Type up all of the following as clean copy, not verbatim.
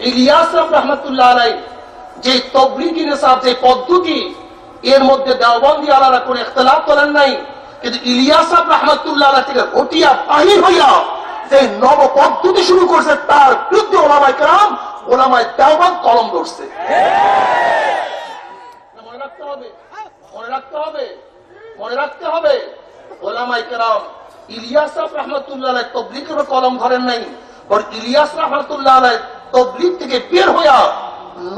ইলিয়াস রহমাতুল্লাহ আলাইহি যে তাবলীগী নিসাব যে পদ্ধতি, এর মধ্যে দেওবন্দি আলাদা করে ইখতিলাফ করেন নাই, কিন্তু ইলিয়াস রহমাতুল্লাহ আলাইহি থেকে ঘটিয়া বাহির হইয়া যে নব পদ্ধতি শুরু করছে তার বিরুদ্ধে ওলামায়ে কেরাম, ওলামায়ে দেওবন্দ কলম ধরছে। মনে রাখতে হবে, মনে রাখতে হবে, মনে রাখতে হবে। ওলামায়ে কেরাম ইলিয়াস রহমাতুল্লাহ আলাইহি তাবলীগের কলম ধরেন নাই, বরং ইলিয়াস রহমাতুল্লাহ আলাইহি তাবলীগ থেকে বের হইয়া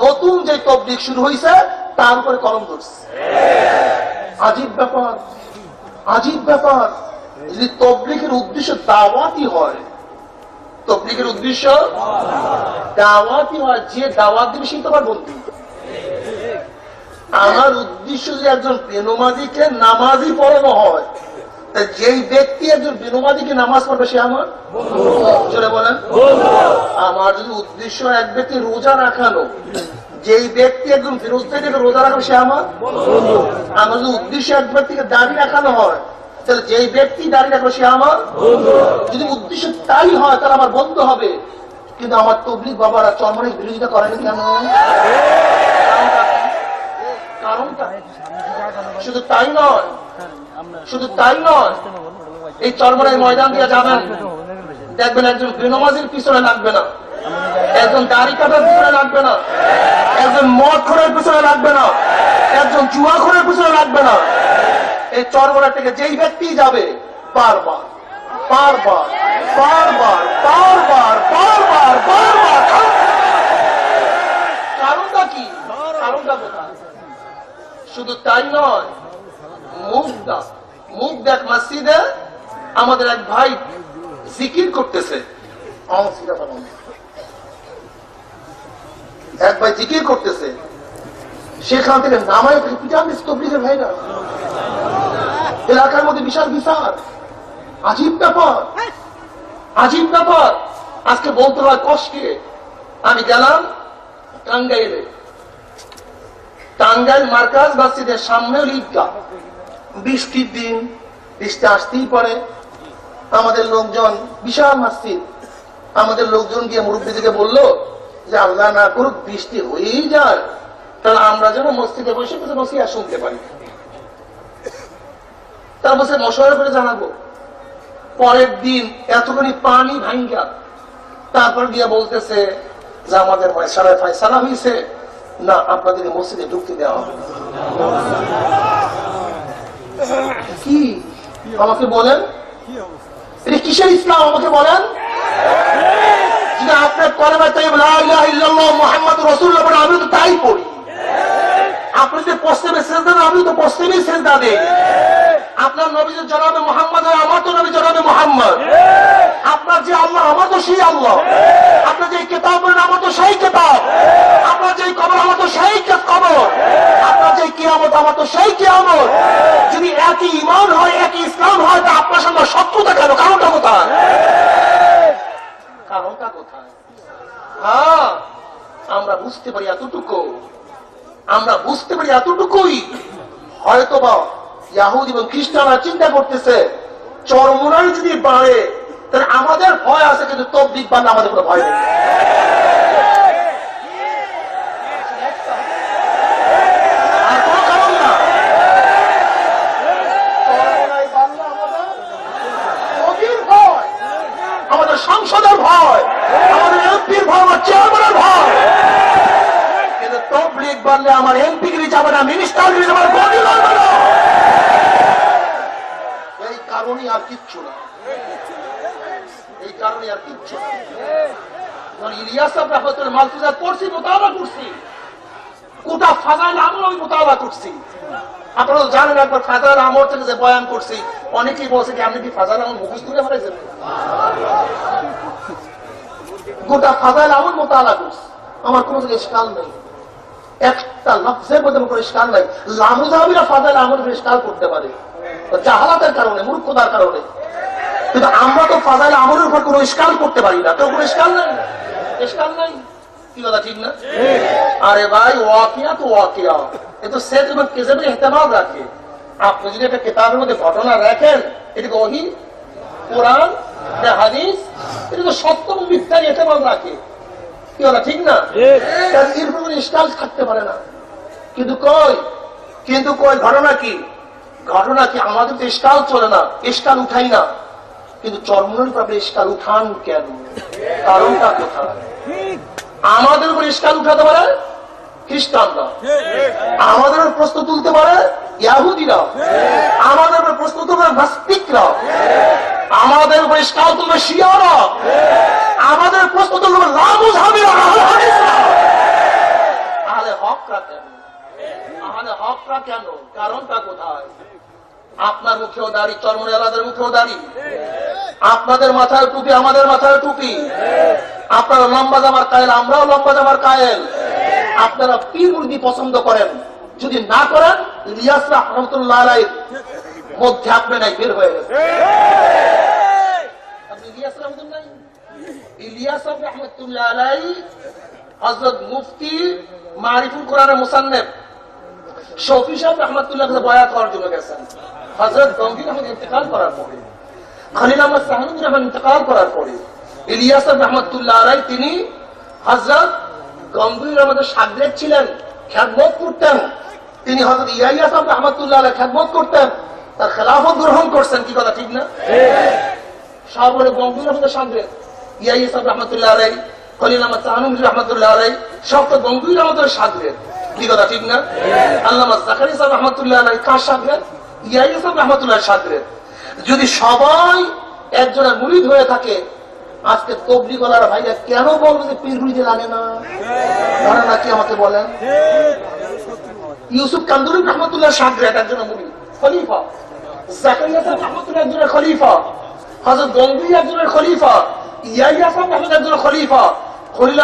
নতুন যে তাবলীগ শুরু হয়েছে তার উপরে কলম ধরছে। আজীব ব্যাপার, আজীব ব্যাপার। যদি তাবলীগের উদ্দেশ্য দাওয়াতি হয়, তাবলীগের উদ্দেশ্য দাওয়াতি হয়, যে দাওয়াত দিবে সেই তোমার বন্ধু। আমার উদ্দেশ্য যে একজন বেনমাজিকে নামাজি পড়ানো হয়, যেই ব্যক্তি একজন বেনমাজিকে নামাজ পড়বে সে আমার চলে বলেন। আমার যদি উদ্দেশ্য এক ব্যক্তি রোজা রাখানো, যেই ব্যক্তি একজন ফিরোজকে রোজা রাখবে সে আমার। আমার যদি উদ্দেশ্য এক ব্যক্তিকে দাড়ি রাখানো হয়, তাহলে যেই ব্যক্তি দাড়ি রাখবে সে আমার। যদি উদ্দেশ্য তাই হয় তাহলে আমার বন্ধু হবে। কিন্তু আমার তাবলীগ বাবারা চরমনের বিরোধিতা করেন কেন? কারণটা শুধু তাই নয়, শুধু তাই নয়, এই চরমনের ময়দান দিয়ে যাবেন, দেখবেন একজন বেনমাজির পিছনে লাগবে না, একজন দাড়ি কাটার পিছনে লাগবে না, একজন মদ খোরের পিছনে লাগবে না, একজন জুয়া খোরের পিছনে লাগবে না। এই চরমনা থেকে যেই ব্যক্তি যাবে বারবার বারবার বারবার বারবার বারবার বারবার। কারণটা কি? কারণটা কোথায়? শুধু তাই নয়, মুখ দেখ মসজিদে আমাদের এক ভাই জিকির করতেছে, এক ভাই জিকির করতেছে, সেখান থেকে নামায় পিটান তাবলীগের ভাইরা এলাকার মধ্যে বিশাল বিশাল। আজীব ব্যাপার, আজীব ব্যাপার। আজকে বলতে হয় কষ্টে। আমি গেলাম টাঙ্গাইলে, টাঙ্গাইল মার্কাজ মসজিদের সামনে ঈদগাহ, বৃষ্টির দিন, বৃষ্টি আসতেই পারে। আমাদের লোকজন, বিশাল মসজিদ, আমাদের লোকজন গিয়ে মুরব্বীদেরকে বললো যে আল্লাহ না করুক বৃষ্টি হয়েই যায়, তাহলে আমরা যেন মসজিদে বসে কিছু নসিহত শুনতে পারি। তার বসে মশওয়ারা করে জানাবো। পরের দিন এতখানি পানি ভাঙ্গা, তারপর গিয়ে বলতেছে যে আমাদের ফয়সালা হয়েছে না, আপনাদের মসজিদে ঢুকতে দেওয়া হবে। কি আমাকে বলেন, এটা কিসের ইসলাম আমাকে বলেন? আপনার কলেমা তাইয়্যিবা লা ইলাহা ইল্লাল্লাহ মুহাম্মাদুর রাসূলুল্লাহ বলেন, আমি তো তাই পড়ি। আপনি যে পশ্চিমে সেজদা দেন, আমি তো পশ্চিমে সেজদা দেই। আপনার নবী যে জনাবে মুহাম্মদ হয়, আমার তো নবী জনাবে মুহাম্মদ। আপনার যে আল্লাহ, আমার তো সেই আল্লাহ। আপনার যে কিতাব বলেন, আমার তো সেই কিতাব। আপনার যে কবর, আমার তো সেই কবর। আপনার যে কিয়ামত, আমার তো সেই কিয়ামত। যদি একই ঈমান হয়, একই ইসলাম হয়, তা আপনার সঙ্গে শত্রুতা কেন? কারণটা কোথায়? কারণটা কোথায়? হ্যাঁ, আমরা বুঝতে পারি এতটুকু, আমরা বুঝতে পারি এতটুকুই। হয়তোবা ইহুদি এবং খ্রিস্টানরা চিন্তা করতেছে চরমনাই যদি বাড়ে তাহলে আমাদের ভয় আছে, কিন্তু তাবলীগ বাড়লে আমাদের কোনো ভয় নেই। আর কোনো কারণ না। চরমনাই বাড়লে আমাদের নবীর ভয়, আমাদের সংসদের ভয়, আমাদের এমপির ভয়, আমার চেয়ারম্যানের ভয়। কিন্তু তাবলীগ বাড়লে আমার এমপি গিরি যাবে না, মিনিস্টার গিরি যাবে না, গদি লাগবে না। এই কারণে আর কিচ্ছু না, এই কারণে আর কিচ্ছু না। ইলিয়াস রহমাতুল্লাহ মালফুজাত পড়ছি, মোতালা করছি, গোটা ফাজাইল আমল আমি মোতালা করছি। আপনারা জানেন, একবার ফাজাইল আমল থেকে যে বয়ান করছি, অনেকেই বলছে কি আপনি কি ফাজাইল আমল মুখস্থ করে ফেলেছেন? গোটা ফাজাইল আমল মোতালা করছি, আমার কোনো ইশকাল নেই, একটা লফজের মধ্যে কোনো ইশকাল নাই। লামুজাহাবিরা ফাজাইল আমল ইশকাল করতে পারে জাহালাতের কারণে, মূর্খতার কারণে, কিন্তু আমরা তো ফাজাইল আমলের উপর কোনো ইশকাল করতে পারি না। তো কোনো ইশকাল নাই, ইশকাল নাই। কি কথা ঠিক না? আরে ভাই, ওয়াকিয়া তো ওয়াকিয়া, এ তো সেদ এবং কেযেবের ইহতিমাল রাখে। আপনি যদি একটা কিতাবের মধ্যে ঘটনা রাখেন, এটাকে ওহী, কোরআন, হাদিস, এটা তো সত্য এবং মিথ্যার ইহতিমাল রাখে। কি বলা ঠিক না? এর কোনো স্টাইল থাকতে পারে না। কিন্তু কই ঘটনা কি? আমাদের তো স্টাইল চলে না, স্টাইল উঠাই না, কিন্তু চরমনের ব্যাপারে স্টাইল উঠান কেন? কারণটা কোথায়? আমাদের উপর স্টাইল উঠাতে পারে খ্রিস্টানরা, আমাদের উপর প্রশ্ন তুলতে পারে ইহুদিরা, আমাদের উপর প্রশ্ন তুলতে পারে নাস্তিকরা, আমাদের উপর স্টাইল তুলবে শিয়ারা, আমাদের প্রশ্ন তুলবে লামুজহাবিরা, আহলে হকরা কেন? আহলে হকরা কেন? কারণটা কোথায়? আপনার মুখেও দাড়ি, চরমনে আলাদের মুখেও দাড়ি, আপনাদের মাথায় টুপি, আমাদের মাথায় টুপি, আপনারা লম্বা জামার কায়েল, আমরাও লম্বা জামার কায়েল। আপনারা পীর মুরিদি পছন্দ করেন, যদি না করেন ইলিয়াস রহমাতুল্লাহ আলাইহির মধ্যে আপনি নাই, বের হয়ে গেছে। আপনি ইলিয়াস রহমাতুল্লাহ, ইলিয়াস রহমাতুল্লাহ আলাইহি হযরত মুফতি মারিফুল কোরআনের মুসান্নিফ শফি সাহেব রহমাতুল্লাহ কাছে বয়াত করার জন্য গেছেন। হযরত গঙ্গির আহমদ ইন্তেকাল করার পরে, খলিল আহমদ সাহানুর রহমান ইন্তেকাল করার পরে ইলিয়াস রহমাতুল্লাহ আলাইহি তিনি হযরত গঙ্গির আহমদের শাগরেদ ছিলেন, খেদমত করতেন। তিনি হযরত ইলিয়াস রহমাতুল্লাহ আলাইহি খেদমত করতেন, তার খেলাফত গ্রহণ করছেন। কি কথা ঠিক না? সব হলো গঙ্গির আহমদের শাগরেদ। ইলিয়াস রহমাতুল্লাহ আলাইহি, খলিল আহমদ সাহানুর রহমাতুল্লাহ আলাইহি সব তো গঙ্গির আহমদের শাগরেদ। কি কথা ঠিক না? আল্লামা জাকারিয়া সাহেব রহমাতুল্লাহ আলাইহি কার শাগরেদ? ইলিয়াস রহমাতুল্লাহর শাগরেদ। যদি সবাই একজনের মুরিদ হয়ে থাকে, আজকে তবলিগওয়ালারা ভাইরা কেন বলবে যে পীর মুরিদি লাগে না? তারা নাকি আমাকে বলেন ইউসুফ কান্দুরি রহমাতুল্লাহর শাগরেদ, একজন মুরিদ, খলিফা। জাকারিয়া সাহেব রহমাতুল্লাহ একজনের খলিফা, হযরত গঙ্গি একজনের খলিফা, ইলিয়াস সাহেব একজনের খলিফা, খলিল